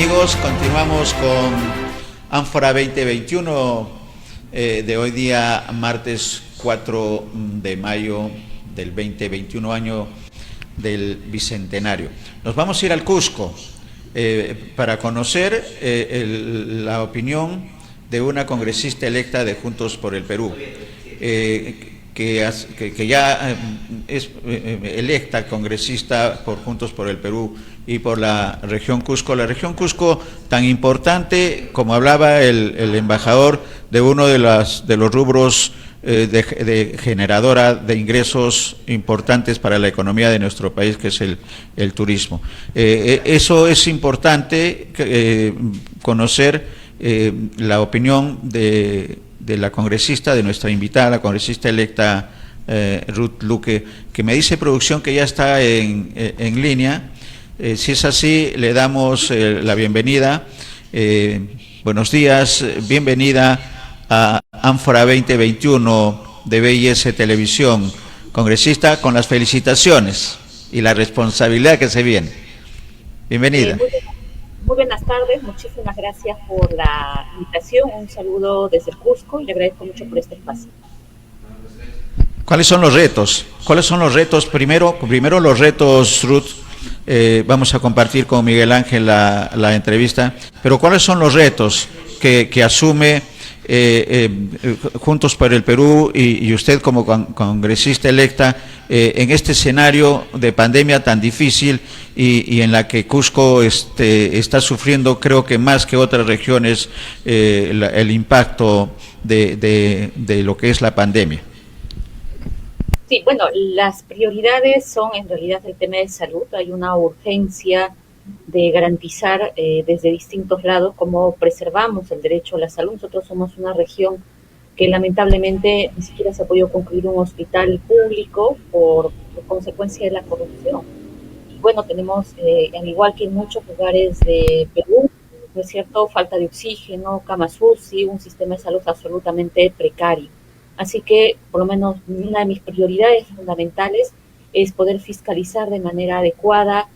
amigos? Continuamos con Ánfora 2021 de hoy día, martes 4 de mayo del 2021, año del Bicentenario. Nos vamos a ir al Cusco para conocer la opinión de una congresista electa de Juntos por el Perú, que ya es electa congresista por Juntos por el Perú y por la región Cusco. La región Cusco, tan importante, como hablaba el embajador, de uno de los rubros de generadora de ingresos importantes para la economía de nuestro país, que es el turismo. Eso es importante conocer la opinión de la congresista, de nuestra invitada, la congresista electa Ruth Luque, que me dice producción que ya está en línea. Si es así, le damos la bienvenida. Buenos días, bienvenida a Ánfora 2021 de BIS Televisión. Congresista, con las felicitaciones y la responsabilidad que se viene. Bienvenida. Muy buenas tardes, muchísimas gracias por la invitación. Un saludo desde el Cusco y le agradezco mucho por este espacio. ¿Cuáles son los retos? ¿Cuáles son los retos? Primero los retos, Ruth. Vamos a compartir con Miguel Ángel la entrevista, pero ¿cuáles son los retos que asume Juntos por el Perú y usted como congresista electa en este escenario de pandemia tan difícil y en la que Cusco está sufriendo, creo que más que otras regiones, el impacto de lo que es la pandemia? Sí, bueno, las prioridades son en realidad el tema de salud. Hay una urgencia de garantizar desde distintos lados cómo preservamos el derecho a la salud. Nosotros somos una región que lamentablemente ni siquiera se ha podido concluir un hospital público por consecuencia de la corrupción. Y bueno, tenemos, al igual que en muchos lugares de Perú, ¿no es cierto?, falta de oxígeno, camas UCI, un sistema de salud absolutamente precario. Así que, por lo menos, una de mis prioridades fundamentales es poder fiscalizar de manera adecuada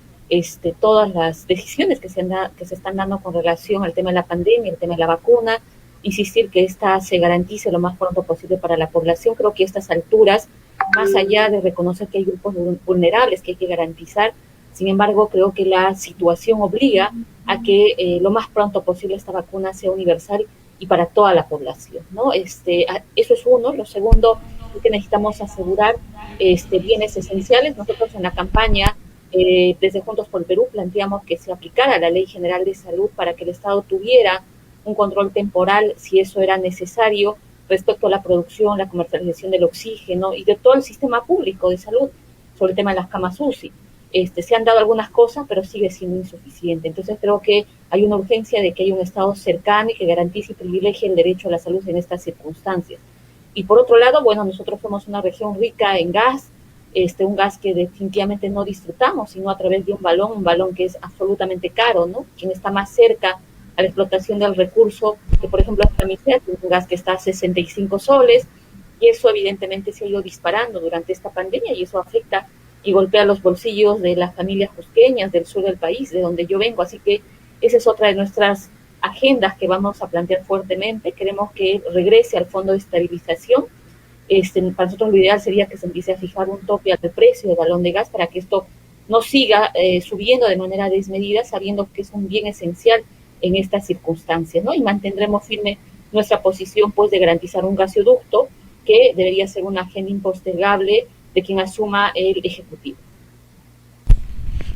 todas las decisiones que se están dando con relación al tema de la pandemia, el tema de la vacuna, insistir que esta se garantice lo más pronto posible para la población. Creo que a estas alturas, más allá de reconocer que hay grupos vulnerables que hay que garantizar, sin embargo, creo que la situación obliga a que lo más pronto posible esta vacuna sea universal y para toda la población, ¿no? Eso es uno. Lo segundo es que necesitamos asegurar bienes esenciales. Nosotros en la campaña desde Juntos por el Perú planteamos que se aplicara la Ley General de Salud para que el Estado tuviera un control temporal, si eso era necesario, respecto a la producción, la comercialización del oxígeno y de todo el sistema público de salud, sobre el tema de las camas UCI. Se han dado algunas cosas, pero sigue siendo insuficiente. Entonces creo que hay una urgencia de que haya un Estado cercano y que garantice y privilegie el derecho a la salud en estas circunstancias. Y por otro lado, bueno, nosotros somos una región rica en gas, un gas que definitivamente no disfrutamos, sino a través de un balón que es absolutamente caro, ¿no? Quien está más cerca a la explotación del recurso, que por ejemplo es Camisea, que es un gas que está a 65 soles, y eso evidentemente se ha ido disparando durante esta pandemia, y eso afecta y golpea los bolsillos de las familias cusqueñas del sur del país, de donde yo vengo. Así que esa es otra de nuestras agendas que vamos a plantear fuertemente. Queremos que regrese al Fondo de Estabilización. Para nosotros lo ideal sería que se empiece a fijar un tope al precio del galón de gas para que esto no siga subiendo de manera desmedida, sabiendo que es un bien esencial en estas circunstancias, ¿no? Y mantendremos firme nuestra posición, pues, de garantizar un gasoducto que debería ser una agenda impostergable de quien asuma el Ejecutivo.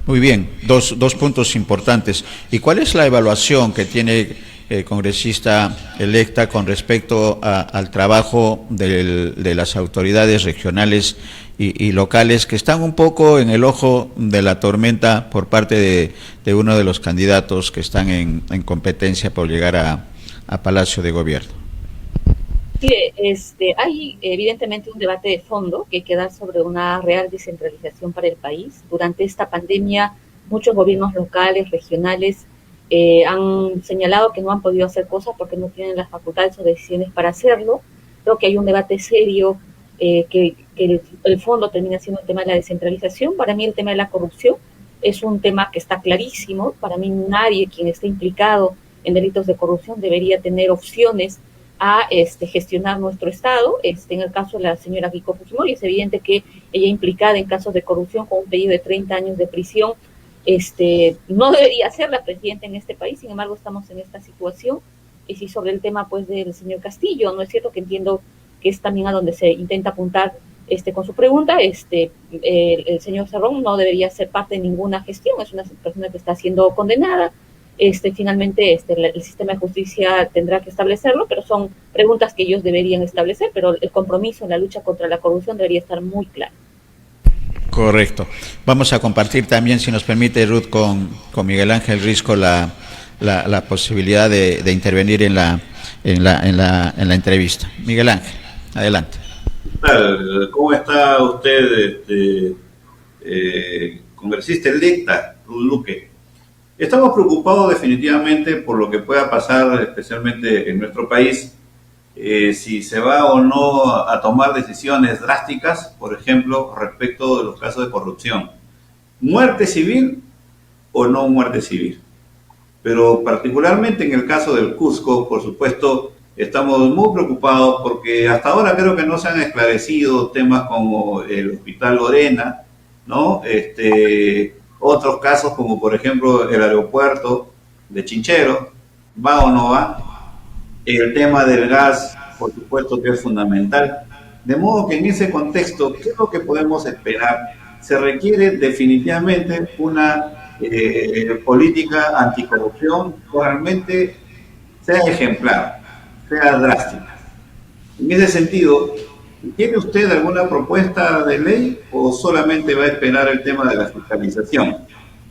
Muy bien, dos puntos importantes. ¿Y cuál es la evaluación que tiene congresista electa con respecto al trabajo de las autoridades regionales y locales que están un poco en el ojo de la tormenta por parte de uno de los candidatos que están en competencia por llegar a Palacio de Gobierno? Sí, hay evidentemente un debate de fondo que hay que dar sobre una real descentralización para el país. Durante esta pandemia, muchos gobiernos locales, regionales, han señalado que no han podido hacer cosas porque no tienen las facultades o decisiones para hacerlo. Creo que hay un debate serio que el fondo termina siendo el tema de la descentralización. Para mí el tema de la corrupción es un tema que está clarísimo. Para mí nadie quien esté implicado en delitos de corrupción debería tener opciones a gestionar nuestro Estado. En el caso de la señora Keiko Fujimori, es evidente que ella implicada en casos de corrupción con un pedido de 30 años de prisión, no debería ser la presidenta en este país. Sin embargo, estamos en esta situación. Y si sobre el tema pues del señor Castillo, no es cierto, que entiendo que es también a donde se intenta apuntar con su pregunta. El señor Cerrón no debería ser parte de ninguna gestión, es una persona que está siendo condenada. Finalmente el sistema de justicia tendrá que establecerlo, pero son preguntas que ellos deberían establecer, pero el compromiso en la lucha contra la corrupción debería estar muy claro. Correcto. Vamos a compartir también, si nos permite, Ruth, con Miguel Ángel Risco la posibilidad de intervenir en la entrevista. Miguel Ángel, adelante. ¿Qué tal? ¿Cómo está usted, congresista electa, Ruth Luque? Estamos preocupados definitivamente por lo que pueda pasar, especialmente en nuestro país, si se va o no a tomar decisiones drásticas, por ejemplo, respecto de los casos de corrupción. ¿Muerte civil o no muerte civil? Pero particularmente en el caso del Cusco, por supuesto, estamos muy preocupados porque hasta ahora creo que no se han esclarecido temas como el Hospital Lorena, ¿no? Otros casos como por ejemplo el aeropuerto de Chinchero, ¿va o no va? El tema del gas, por supuesto que es fundamental. De modo que en ese contexto, ¿qué es lo que podemos esperar? Se requiere definitivamente una política anticorrupción que realmente sea ejemplar, sea drástica. En ese sentido, ¿tiene usted alguna propuesta de ley o solamente va a esperar el tema de la fiscalización?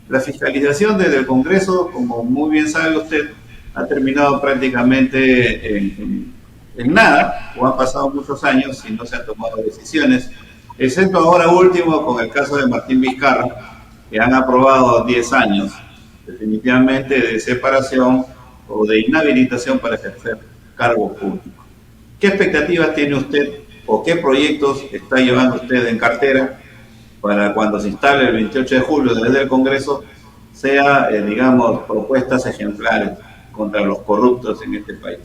La fiscalización desde el Congreso, como muy bien sabe usted, ha terminado prácticamente en nada, o han pasado muchos años y no se han tomado decisiones, excepto ahora último con el caso de Martín Vizcarra, que han aprobado 10 años definitivamente de separación o de inhabilitación para ejercer cargos públicos. ¿Qué expectativas tiene usted o qué proyectos está llevando usted en cartera para cuando se instale el 28 de julio desde el Congreso sea, digamos, propuestas ejemplares contra los corruptos en este país?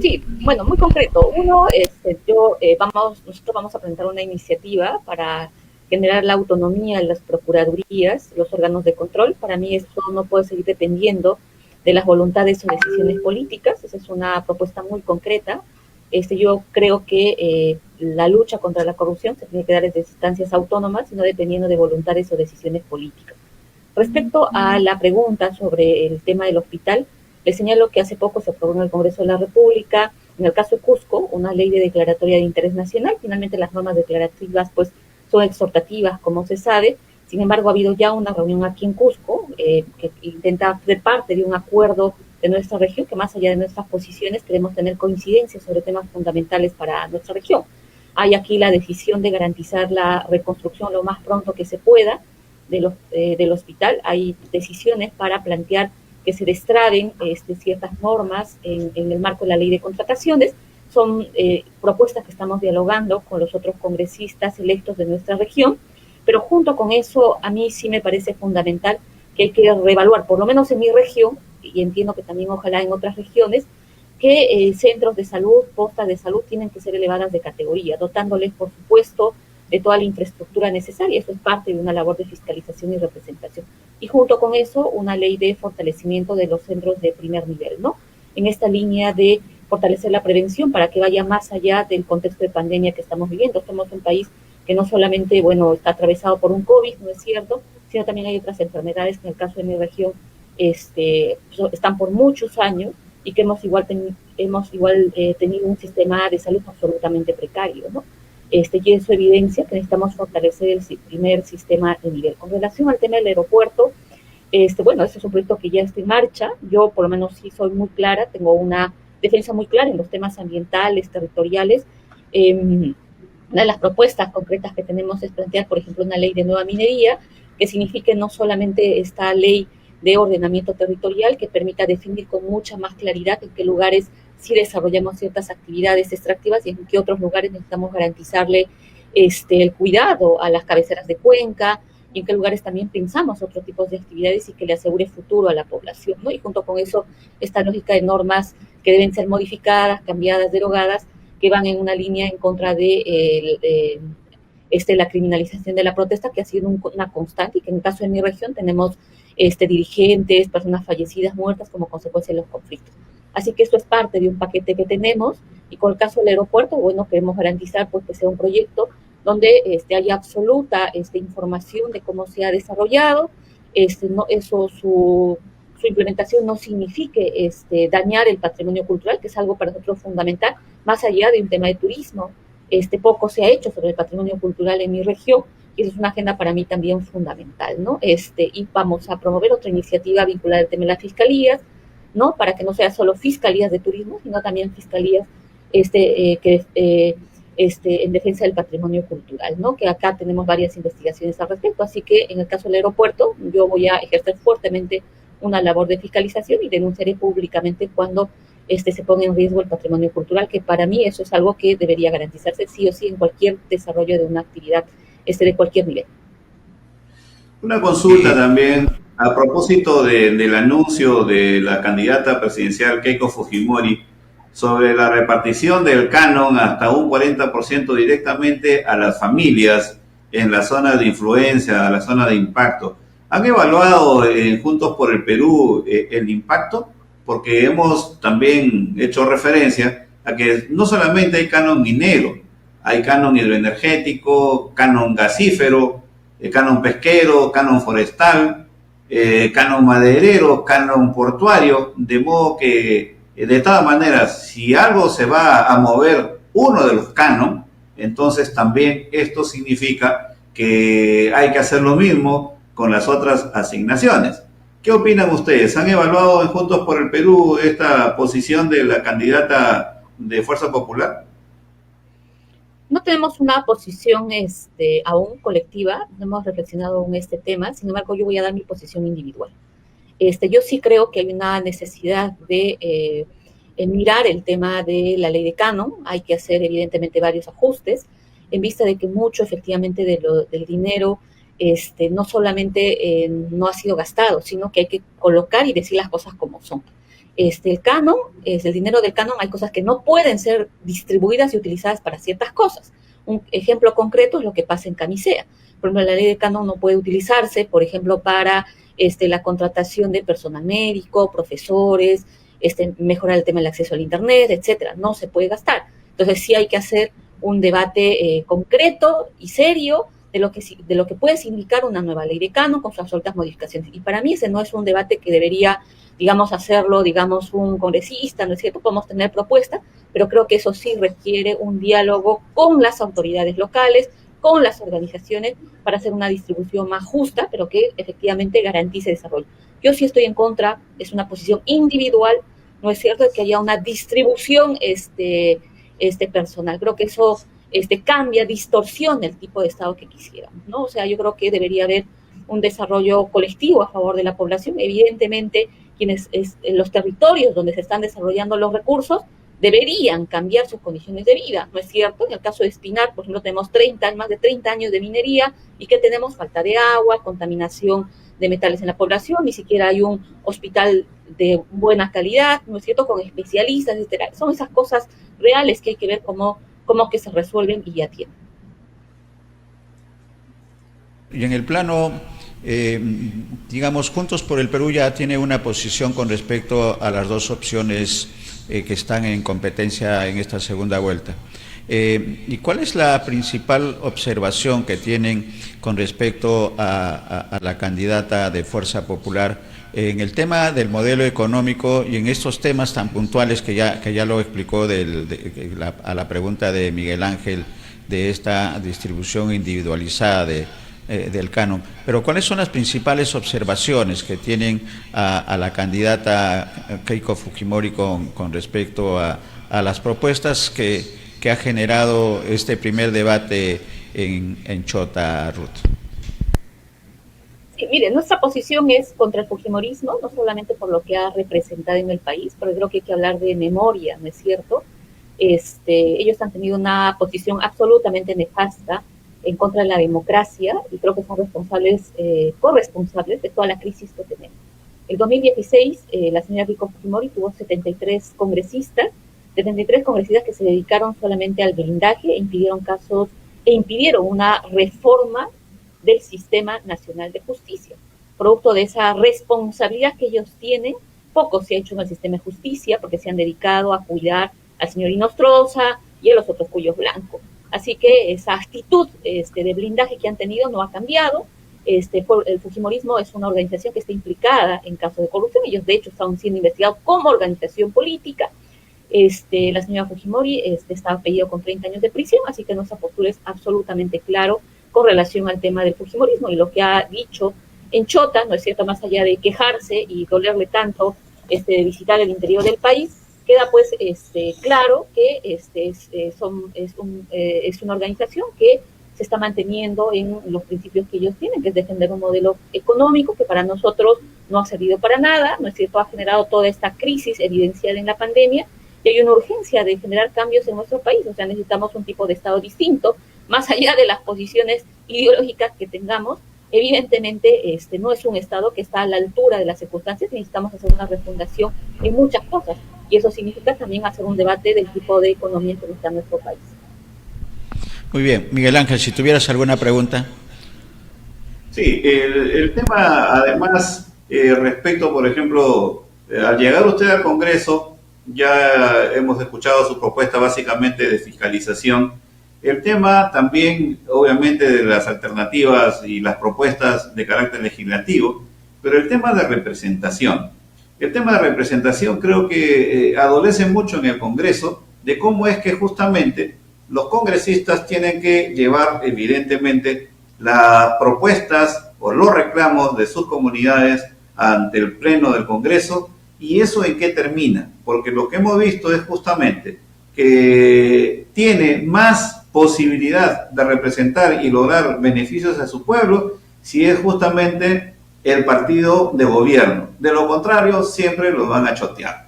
Sí, bueno, muy concreto. Uno, nosotros vamos a presentar una iniciativa para generar la autonomía de las procuradurías, los órganos de control. Para mí esto no puede seguir dependiendo de las voluntades o decisiones políticas. Esa es una propuesta muy concreta. Yo creo que la lucha contra la corrupción se tiene que dar desde instancias autónomas y no dependiendo de voluntades o decisiones políticas. Respecto a la pregunta sobre el tema del hospital, les señalo que hace poco se aprobó en el Congreso de la República, en el caso de Cusco, una ley de declaratoria de interés nacional. Finalmente las normas declarativas pues son exhortativas, como se sabe. Sin embargo, ha habido ya una reunión aquí en Cusco que intenta ser parte de un acuerdo de nuestra región, que más allá de nuestras posiciones queremos tener coincidencias sobre temas fundamentales para nuestra región. Hay aquí la decisión de garantizar la reconstrucción lo más pronto que se pueda del hospital. Hay decisiones para plantear que se destraben ciertas normas en el marco de la ley de contrataciones. Son propuestas que estamos dialogando con los otros congresistas electos de nuestra región, pero junto con eso a mí sí me parece fundamental que hay que reevaluar, por lo menos en mi región, y entiendo que también ojalá en otras regiones, que centros de salud, postas de salud tienen que ser elevadas de categoría, dotándoles, por supuesto, de toda la infraestructura necesaria. Eso es parte de una labor de fiscalización y representación. Y junto con eso, una ley de fortalecimiento de los centros de primer nivel, ¿no? En esta línea de fortalecer la prevención para que vaya más allá del contexto de pandemia que estamos viviendo. Somos un país que no solamente, está atravesado por un COVID, ¿no es cierto?, sino también hay otras enfermedades que en el caso de mi región están por muchos años y que hemos igual tenido un sistema de salud absolutamente precario, ¿no? Y eso evidencia que necesitamos fortalecer el primer sistema de nivel. Con relación al tema del aeropuerto, ese es un proyecto que ya está en marcha. Yo, por lo menos, sí soy muy clara, tengo una defensa muy clara en los temas ambientales, territoriales. Una de las propuestas concretas que tenemos es plantear, por ejemplo, una ley de nueva minería que signifique no solamente esta ley de ordenamiento territorial que permita definir con mucha más claridad en qué lugares sí desarrollamos ciertas actividades extractivas y en qué otros lugares necesitamos garantizarle el cuidado a las cabeceras de cuenca, y en qué lugares también pensamos otros tipos de actividades y que le asegure futuro a la población, ¿no? Y junto con eso, esta lógica de normas que deben ser modificadas, cambiadas, derogadas, que van en una línea en contra de la criminalización de la protesta, que ha sido una constante, y que en el caso de mi región tenemos dirigentes, personas fallecidas, muertas como consecuencia de los conflictos. Así que esto es parte de un paquete que tenemos, y con el caso del aeropuerto, bueno, queremos garantizar pues, que sea un proyecto donde haya absoluta información de cómo se ha desarrollado, su implementación no signifique dañar el patrimonio cultural, que es algo para nosotros fundamental, más allá de un tema de turismo. Poco se ha hecho sobre el patrimonio cultural en mi región, y eso es una agenda para mí también fundamental, ¿no? Y vamos a promover otra iniciativa vinculada al tema de las fiscalías, ¿no? Para que no sea solo fiscalías de turismo, sino también fiscalías en defensa del patrimonio cultural, ¿no? Que acá tenemos varias investigaciones al respecto, así que en el caso del aeropuerto yo voy a ejercer fuertemente una labor de fiscalización y denunciaré públicamente cuando se ponga en riesgo el patrimonio cultural, que para mí eso es algo que debería garantizarse sí o sí en cualquier desarrollo de una actividad de cualquier nivel. Una consulta también a propósito del anuncio de la candidata presidencial Keiko Fujimori sobre la repartición del canon hasta un 40% directamente a las familias en la zona de influencia, a la zona de impacto. ¿Han evaluado Juntos por el Perú el impacto? Porque hemos también hecho referencia a que no solamente hay canon minero, hay canon hidroenergético, canon gasífero, canon pesquero, canon forestal, canon maderero, canon portuario, de modo que de todas maneras, si algo se va a mover uno de los canon, entonces también esto significa que hay que hacer lo mismo con las otras asignaciones. ¿Qué opinan ustedes? ¿Han evaluado en Juntos por el Perú esta posición de la candidata de Fuerza Popular? No tenemos una posición aún colectiva, no hemos reflexionado aún este tema, sin embargo yo voy a dar mi posición individual. Yo sí creo que hay una necesidad de mirar el tema de la ley de canon, hay que hacer evidentemente varios ajustes, en vista de que mucho efectivamente del dinero no solamente no ha sido gastado, sino que hay que colocar y decir las cosas como son. El canon, el dinero del canon, hay cosas que no pueden ser distribuidas y utilizadas para ciertas cosas. Un ejemplo concreto es lo que pasa en Camisea. Por ejemplo, la ley de canon no puede utilizarse, por ejemplo, para la contratación de personal médico, profesores, mejorar el tema del acceso al internet, etcétera. No se puede gastar. Entonces sí hay que hacer un debate concreto y serio de lo que puede significar una nueva ley de canon con sus absolutas modificaciones. Y para mí ese no es un debate que debería, hacerlo, un congresista, ¿no es cierto? Podemos tener propuestas, pero creo que eso sí requiere un diálogo con las autoridades locales, con las organizaciones, para hacer una distribución más justa, pero que efectivamente garantice desarrollo. Yo sí estoy en contra, es una posición individual, no es cierto que haya una distribución personal. Creo que eso cambia, distorsiona el tipo de Estado que quisiéramos, ¿no? O sea, yo creo que debería haber un desarrollo colectivo a favor de la población. Evidentemente, en los territorios donde se están desarrollando los recursos deberían cambiar sus condiciones de vida, ¿no es cierto? En el caso de Espinar, por ejemplo, tenemos más de 30 años de minería y que tenemos falta de agua, contaminación de metales en la población, ni siquiera hay un hospital de buena calidad, ¿no es cierto?, con especialistas, etcétera. Son esas cosas reales que hay que ver cómo que se resuelven y atienden. Y en el plano, Juntos por el Perú ya tiene una posición con respecto a las dos opciones que están en competencia en esta segunda vuelta. ¿Y cuál es la principal observación que tienen con respecto a la candidata de Fuerza Popular en el tema del modelo económico y en estos temas tan puntuales que ya lo explicó a la pregunta de Miguel Ángel de esta distribución individualizada del canon? Pero ¿cuáles son las principales observaciones que tienen a la candidata Keiko Fujimori con respecto a las propuestas que ha generado este primer debate en Chota, Ruth? Sí, mire, nuestra posición es contra el fujimorismo, no solamente por lo que ha representado en el país, pero creo que hay que hablar de memoria, ¿no es cierto? Ellos han tenido una posición absolutamente nefasta en contra de la democracia, y creo que son responsables, corresponsables de toda la crisis que tenemos. El 2016, la señora Keiko Fujimori tuvo 73 congresistas que se dedicaron solamente al blindaje e impidieron una reforma del Sistema Nacional de Justicia. Producto de esa responsabilidad que ellos tienen, poco se ha hecho en el sistema de justicia porque se han dedicado a cuidar al señor Inostroza y a los otros cuyos blancos. Así que esa actitud de blindaje que han tenido no ha cambiado. El Fujimorismo es una organización que está implicada en casos de corrupción. Ellos, de hecho, están siendo investigados como organización política. La señora Fujimori está pedido con 30 años de prisión, así que nuestra postura es absolutamente claro con relación al tema del Fujimorismo, y lo que ha dicho en Chota, ¿no es cierto?, más allá de quejarse y dolerle tanto de visitar el interior del país, queda pues claro que es una organización que se está manteniendo en los principios que ellos tienen, que es defender un modelo económico que para nosotros no ha servido para nada, ¿no es cierto?, ha generado toda esta crisis evidenciada en la pandemia, y hay una urgencia de generar cambios en nuestro país. O sea, necesitamos un tipo de Estado distinto, más allá de las posiciones ideológicas que tengamos. Evidentemente, no es un Estado que está a la altura de las circunstancias, necesitamos hacer una refundación en muchas cosas, y eso significa también hacer un debate del tipo de economía que está en nuestro país. Muy bien. Miguel Ángel, si tuvieras alguna pregunta. Sí, el tema, además, respecto, por ejemplo, al llegar usted al Congreso, ya hemos escuchado su propuesta básicamente de fiscalización. El tema también, obviamente, de las alternativas y las propuestas de carácter legislativo, pero el tema de representación. El tema de representación creo que adolece mucho en el Congreso de cómo es que justamente los congresistas tienen que llevar, evidentemente, las propuestas o los reclamos de sus comunidades ante el Pleno del Congreso. ¿Y eso en qué termina? Porque lo que hemos visto es justamente que tiene más posibilidad de representar y lograr beneficios a su pueblo si es justamente el partido de gobierno. De lo contrario, siempre lo van a chotear.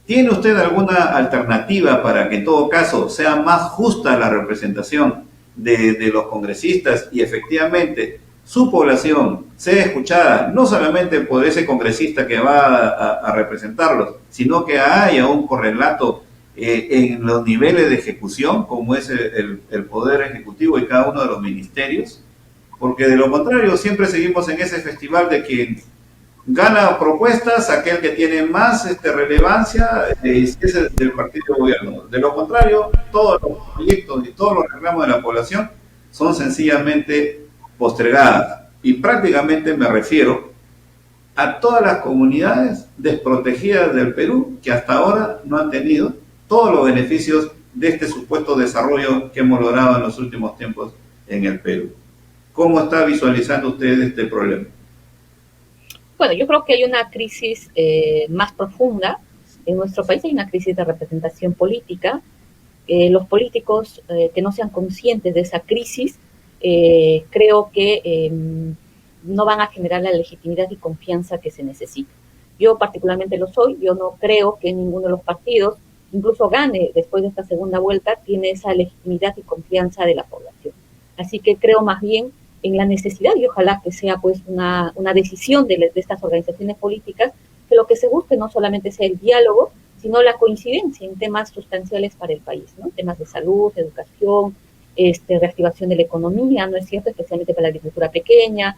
¿Tiene usted alguna alternativa para que en todo caso sea más justa la representación de los congresistas y efectivamente su población sea escuchada, no solamente por ese congresista que va a representarlos, sino que haya un correlato en los niveles de ejecución, como es el Poder Ejecutivo y cada uno de los ministerios? Porque de lo contrario, siempre seguimos en ese festival de quien gana propuestas, aquel que tiene más relevancia, es del partido de gobierno. De lo contrario, todos los proyectos y todos los reclamos de la población son sencillamente postergadas, y prácticamente me refiero a todas las comunidades desprotegidas del Perú que hasta ahora no han tenido todos los beneficios de este supuesto desarrollo que hemos logrado en los últimos tiempos en el Perú. ¿Cómo está visualizando usted este problema? Bueno, yo creo que hay una crisis más profunda en nuestro país, hay una crisis de representación política. Los políticos que no sean conscientes de esa crisis, creo que no van a generar la legitimidad y confianza que se necesita. Yo particularmente lo soy, yo no creo que ninguno de los partidos, incluso gane después de esta segunda vuelta, tiene esa legitimidad y confianza de la población. Así que creo más bien en la necesidad, y ojalá que sea pues una decisión de estas organizaciones políticas, que lo que se busque no solamente sea el diálogo, sino la coincidencia en temas sustanciales para el país, ¿no? Temas de salud, educación, reactivación de la economía, ¿no es cierto?, especialmente para la agricultura pequeña,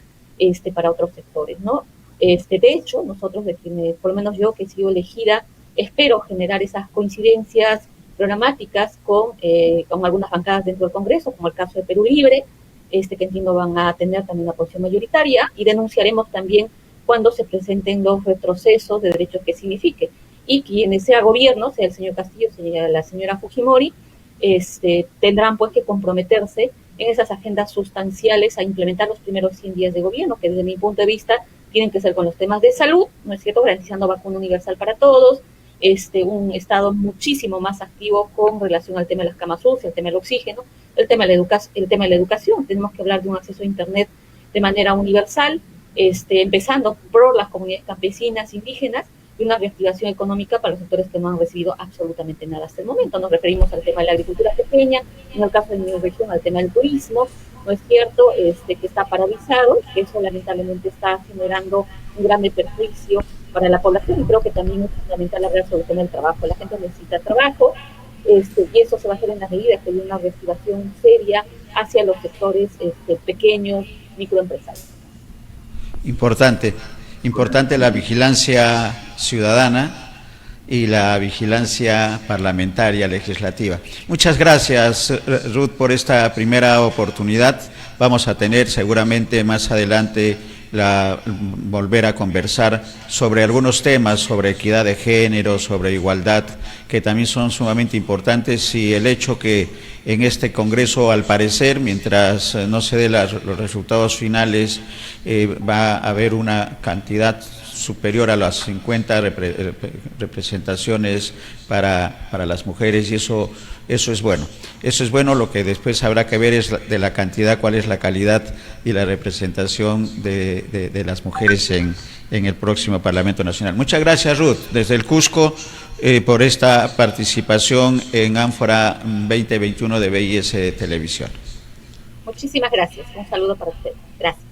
para otros sectores, ¿no? De hecho, nosotros, por lo menos yo que he sido elegida, espero generar esas coincidencias programáticas con algunas bancadas dentro del Congreso, como el caso de Perú Libre, que entiendo van a tener también una posición mayoritaria, y denunciaremos también cuando se presenten los retrocesos de derechos que signifique. Y quienes sea gobierno, sea el señor Castillo, sea la señora Fujimori, tendrán pues que comprometerse en esas agendas sustanciales a implementar los primeros 100 días de gobierno, que desde mi punto de vista tienen que ser con los temas de salud, ¿no es cierto?, garantizando vacuna universal para todos, un Estado muchísimo más activo con relación al tema de las camas UCI, el tema del oxígeno, el tema de la educación. Tenemos que hablar de un acceso a Internet de manera universal, empezando por las comunidades campesinas, indígenas, y una reactivación económica para los sectores que no han recibido absolutamente nada hasta el momento. Nos referimos al tema de la agricultura pequeña, en el caso de mi región al tema del turismo, ¿no es cierto?, que está paralizado, que eso lamentablemente está generando un grande perjuicio para la población, y creo que también es fundamental hablar sobre el tema del trabajo. La gente necesita trabajo, y eso se va a hacer en la medida que haya una reactivación seria hacia los sectores pequeños, microempresarios. Importante la vigilancia ciudadana y la vigilancia parlamentaria legislativa. Muchas gracias, Ruth, por esta primera oportunidad. Vamos a tener seguramente más adelante volver a conversar sobre algunos temas, sobre equidad de género, sobre igualdad, que también son sumamente importantes, y el hecho que en este Congreso, al parecer, mientras no se den los resultados finales, va a haber una cantidad superior a las 50 representaciones para las mujeres, y eso es bueno. Eso es bueno. Lo que después habrá que ver es de la cantidad, cuál es la calidad y la representación de las mujeres en el próximo Parlamento Nacional. Muchas gracias, Ruth, desde el Cusco, por esta participación en Ánfora 2021 de BIS Televisión. Muchísimas gracias. Un saludo para ustedes. Gracias.